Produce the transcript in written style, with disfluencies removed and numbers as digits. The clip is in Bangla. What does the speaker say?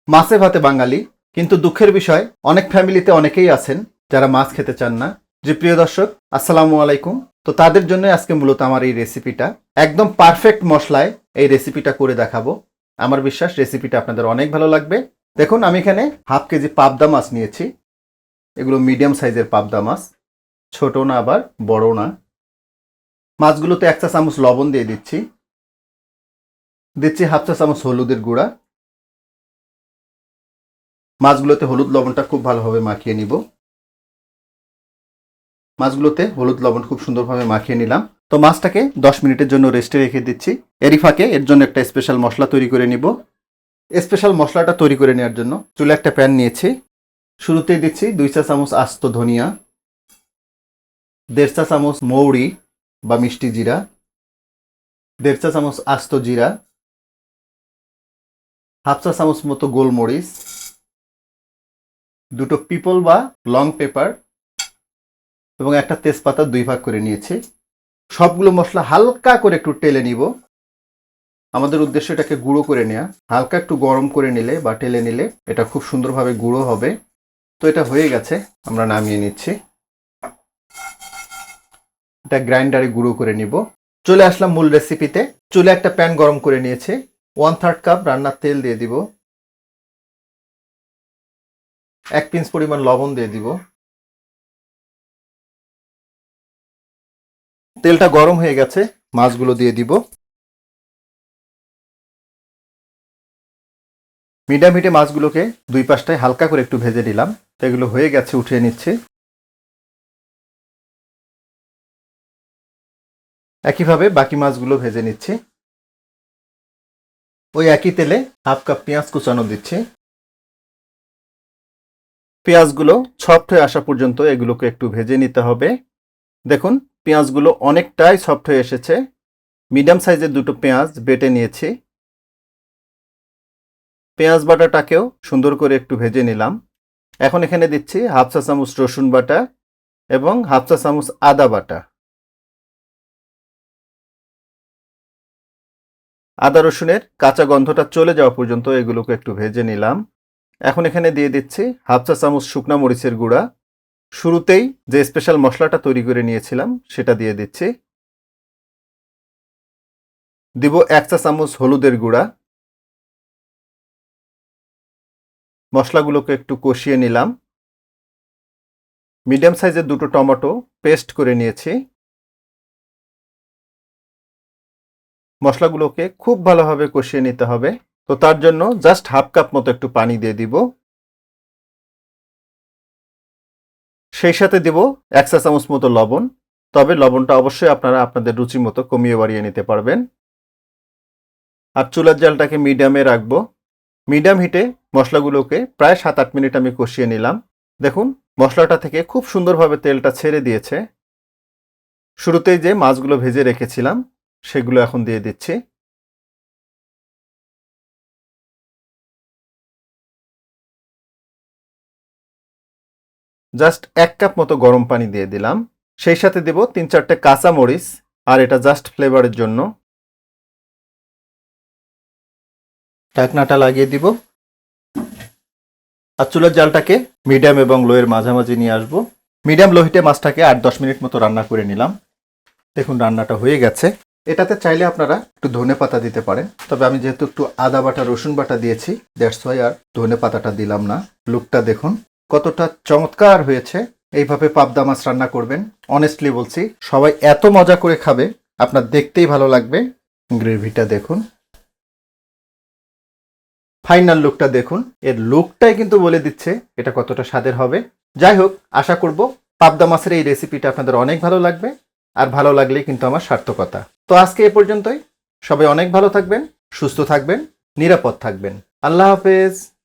মাছে ভাতে বাঙালি, কিন্তু দুঃখের বিষয় অনেক ফ্যামিলিতে অনেকেই আছেন যারা মাছ খেতে চান না। যে প্রিয় দর্শক, আসসালামু আলাইকুম। তো তাদের জন্য আজকে মূলত আমার এই রেসিপিটা একদম পারফেক্ট মশলায় এই রেসিপিটা করে দেখাবো। আমার বিশ্বাস রেসিপিটা আপনাদের অনেক ভালো লাগবে। দেখুন, আমি এখানে হাফ কেজি পাবদা মাছ নিয়েছি। এগুলো মিডিয়াম সাইজের পাবদা মাছ, ছোট না আবার বড় না। মাছগুলোতে 1 চা চামচ লবণ দিয়ে দিচ্ছি হাফ চা চামচ হলুদের গুঁড়া। মাছগুলোতে হলুদ লবণটা খুব ভালোভাবে মাখিয়ে নিব। মাছগুলোতে হলুদ লবণ খুব সুন্দরভাবে মাখিয়ে নিলাম। তো মাছটাকে 10 মিনিটের জন্য রেস্টে রেখে দিচ্ছি। এরই ফাঁকে এর জন্য একটা স্পেশাল মশলা তৈরি করে নিব। স্পেশাল মশলাটা তৈরি করে নেওয়ার জন্য চুলে একটা প্যান নিয়েছি। শুরুতেই দিচ্ছি 2 চা চামচ আস্ত ধনিয়া, 1.5 চা চামচ মৌরি বা মিষ্টি জিরা, 1.5 চা চামচ আস্ত জিরা, হাফ চা চামচ মতো গোলমরিচ, 2টো পিপল বা লং পেপার এবং একটা তেজপাতা 2 ভাগ করে নিয়েছি। সবগুলো মশলা হালকা করে একটু টেলে নিব। আমাদের উদ্দেশ্য এটাকে গুঁড়ো করে নেওয়া। হালকা একটু গরম করে নিলে বা টেলে নিলে এটা খুব সুন্দরভাবে গুঁড়ো হবে। তো এটা হয়ে গেছে, আমরা নামিয়ে নিচ্ছি। এটা গ্রাইন্ডারে গুঁড়ো করে নিব। চলে আসলাম মূল রেসিপিতে। চুলে একটা প্যান গরম করে নিয়েছে। 1/3 কাপ রান্নার তেল দিয়ে দিব। 1 পিঞ্চ পরিমাণ লবণ দিয়ে দিব। তেলটা গরম হয়ে গেছে, মাছগুলো দিয়ে দিব। মিডিয়াম হিটে মাছগুলোকে 2 পাশটায় হালকা করে একটু ভেজে নিলাম। তো এগুলো হয়ে গেছে, উঠিয়ে নিচ্ছি। একইভাবে বাকি মাছগুলো ভেজে নিচ্ছি। ওই একই তেলে হাফ কাপ পেঁয়াজ কুচানো দিচ্ছি। পেঁয়াজগুলো সফট হয়ে আসা পর্যন্ত এগুলোকে একটু ভেজে নিতে হবে। দেখুন, পেঁয়াজগুলো অনেকটাই সফট হয়ে এসেছে। মিডিয়াম সাইজের 2টো পেঁয়াজ বেটে নিয়েছি। পেঁয়াজ বাটাটাকেও সুন্দর করে একটু ভেজে নিলাম। এখন এখানে দিচ্ছি হাফ চা চামচ রসুন বাটা এবং হাফ চা চামচ আদা বাটা। আদা রসুনের কাঁচা গন্ধটা চলে যাওয়া পর্যন্ত এগুলোকে একটু ভেজে নিলাম। এখন এখানে দিয়ে দিচ্ছি হাফ চা চামচ শুকনা মরিচের গুঁড়া। শুরুতেই যে স্পেশাল মশলাটা তৈরি করে নিয়েছিলাম সেটা দিয়ে দিচ্ছি। দিব 1 চা চামচ হলুদের গুঁড়া। মশলাগুলোকে একটু কষিয়ে নিলাম। মিডিয়াম সাইজের 2টো টমেটো পেস্ট করে নিয়েছি। মশলাগুলোকে খুব ভালোভাবে কষিয়ে নিতে হবে। তো তার জন্য জাস্ট হাফ কাপ মতো একটু পানি দিয়ে দিব। সেই সাথে দিব 1 চা চামচ মতো লবণ। তবে লবণটা অবশ্যই আপনারা আপনাদের রুচি মতো কমিয়ে বাড়িয়ে নিতে পারবেন। আর চুলার জালটাকে মিডিয়ামে রাখবো। মিডিয়াম হিটে মশলাগুলোকে প্রায় 7-8 মিনিট আমি কষিয়ে নিলাম। দেখুন, মশলাটা থেকে খুব সুন্দরভাবে তেলটা ছেড়ে দিয়েছে। শুরুতেই যে মাছগুলো ভেজে রেখেছিলাম সেগুলো এখন দিয়ে দিচ্ছি। জাস্ট 1 কাপ মতো গরম পানি দিয়ে দিলাম। সেই সাথে দেব 3-4টে কাঁচা মরিচ, আর এটা জাস্ট ফ্লেভারের জন্য। ঢাকনাটা লাগিয়ে দিব। আর চুলার জালটাকে মিডিয়াম এবং লোয়ের মাঝামাঝি নিয়ে আসবো। মিডিয়াম লো হিটে মাছটাকে 8-10 মিনিট মতো রান্না করে নিলাম। দেখুন, রান্নাটা হয়ে গেছে। এটাতে চাইলে আপনারা একটু ধনে পাতা দিতে পারেন, তবে আমি যেহেতু একটু আদা বাটা রসুন বাটা দিয়েছি, দ্যাটস ওয়াই আর ধনে পাতাটা দিলাম না। লুকটা দেখুন কতটা চমৎকার হয়েছে। এইভাবে পাবদা মাছ রান্না করবেন, অনেস্টলি বলছি সবাই এত মজা করে খাবে, আপনার দেখতেই ভালো লাগবে। গ্রেভিটা দেখুন, ফাইনাল লুকটা দেখুন। এর লুকটাই কিন্তু বলে দিচ্ছে এটা কতটা স্বাদের হবে। যাই হোক, আশা করব পাবদা মাছের এই রেসিপিটা আপনাদের অনেক ভালো লাগবে। আর ভালো লাগলেই কিন্তু আমার সার্থকতা। তো আজকে এ পর্যন্তই। সবাই অনেক ভালো থাকবেন, সুস্থ থাকবেন, নিরাপদ থাকবেন। আল্লাহ হাফেজ।